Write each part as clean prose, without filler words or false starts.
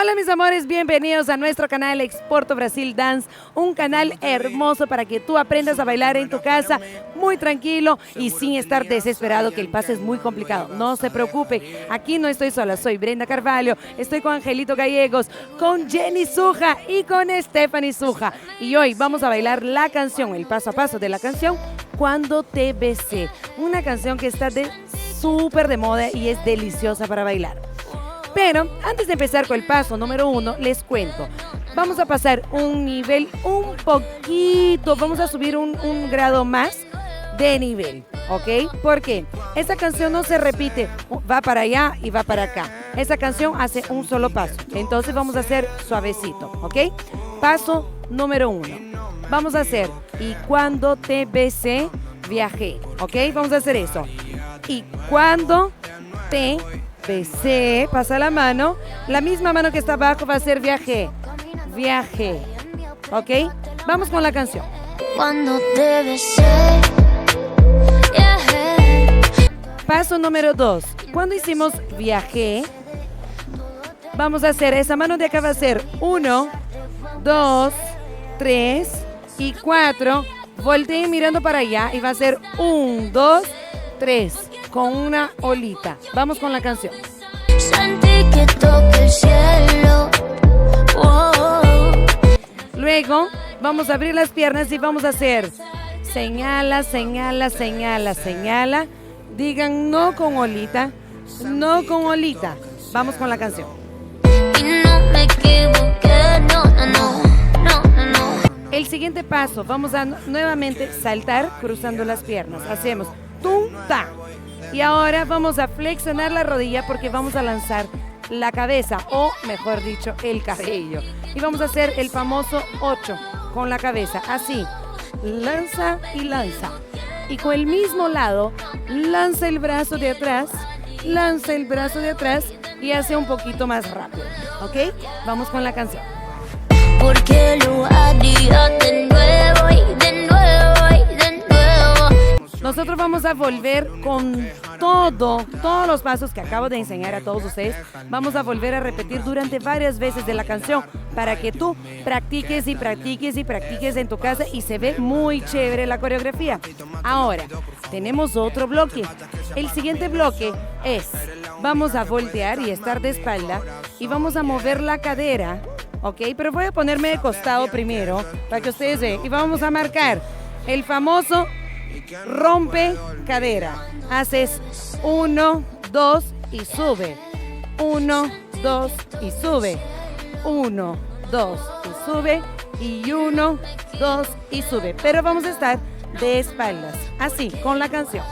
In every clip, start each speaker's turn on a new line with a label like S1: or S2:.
S1: Hola mis amores, bienvenidos a nuestro canal Exporto Brasil Dance, un canal hermoso para que tú aprendas a bailar en tu casa muy tranquilo y sin estar desesperado que el paso es muy complicado. No se preocupe, aquí no estoy sola, soy Brenda Carvalho, estoy con Angelito Gallegos, con Jenny Suja y con Stephanie Suja. Y hoy vamos a bailar la canción, el paso a paso de la canción Cuando te besé, una canción que está súper de moda y es deliciosa para bailar. Pero antes de empezar con el paso número 1, les cuento. Vamos a pasar un nivel un poquito, vamos a subir un grado más de nivel, ¿ok? Porque esta canción no se repite, va para allá y va para acá. Esta canción hace un solo paso, entonces vamos a hacer suavecito, ¿ok? Paso número 1. Vamos a hacer, y cuando te besé, viajé, ¿ok? Vamos a hacer eso. Y cuando te besé, pasa la mano, la misma mano que está abajo va a ser viajé, viajé, ¿ok? Vamos con la canción.
S2: Cuando te besé, viajé.
S1: Paso número 2, cuando hicimos viajé, vamos a hacer, esa mano de acá va a ser 1, 2, 3 y 4, volteen mirando para allá y va a ser 1, 2, 3. Con una olita. Vamos con la canción.
S2: Sentí que toqué el cielo. Oh.
S1: Luego vamos a abrir las piernas y vamos a hacer señala, señala, señala, señala. Digan no con olita, no con olita. Vamos con la canción.
S2: Y no me equivoqué, no, no, no, no, no, no.
S1: El siguiente paso, vamos a nuevamente saltar cruzando las piernas. Hacemos tum, ta. Y ahora vamos a flexionar la rodilla porque vamos a lanzar la cabeza, o mejor dicho, el cabello. Y vamos a hacer el famoso 8 con la cabeza, así. Lanza y lanza. Y con el mismo lado, lanza el brazo de atrás, lanza el brazo de atrás y hace un poquito más rápido. ¿Ok? Vamos con la canción.
S2: Porque lo haría de nuevo y de nuevo y de nuevo.
S1: Nosotros vamos a volver con todos los pasos que acabo de enseñar a todos ustedes. Vamos a volver a repetir durante varias veces de la canción para que tú practiques y practiques y practiques en tu casa y se ve muy chévere la coreografía. Ahora, tenemos otro bloque. El siguiente bloque es, vamos a voltear y estar de espalda y vamos a mover la cadera, ¿ok? Pero voy a ponerme de costado primero para que ustedes vean y vamos a marcar el famoso rompe cadera. Haces 1, 2 y sube. 1, 2 y sube. 1, 2 y sube. Y 1, 2 y sube. Pero vamos a estar de espaldas. Así, con la canción.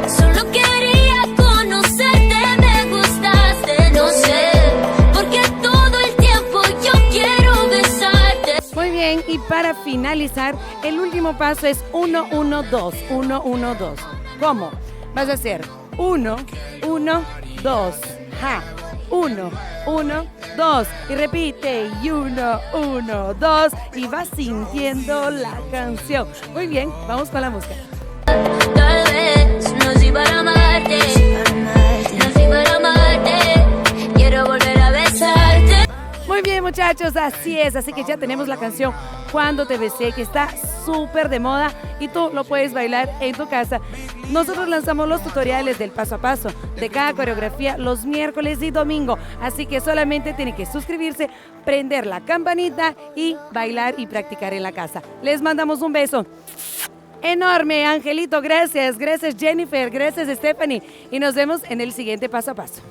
S2: Solo quería conocerte, me gustaste, no sé, porque todo el tiempo yo quiero besarte.
S1: Muy bien, y para finalizar, el último paso es 1, 1, 2, 1, 1, 2. ¿Cómo? Vas a hacer 1, 1, 2, ja, 1, 1, 2, y repite, y 1, 1, 2, y vas sintiendo la canción. Muy bien, vamos con la música.
S2: Tal vez nací para amarte, nací para amarte, quiero volver a besarte.
S1: Muy bien muchachos, así es, así que ya tenemos la canción Cuando te besé, que está súper de moda y tú lo puedes bailar en tu casa. Nosotros lanzamos los tutoriales del paso a paso de cada coreografía los miércoles y domingo, así que solamente tienen que suscribirse, prender la campanita y bailar y practicar en la casa. Les mandamos un beso enorme, Angelito, gracias Jennifer, gracias Stephanie, y nos vemos en el siguiente paso a paso.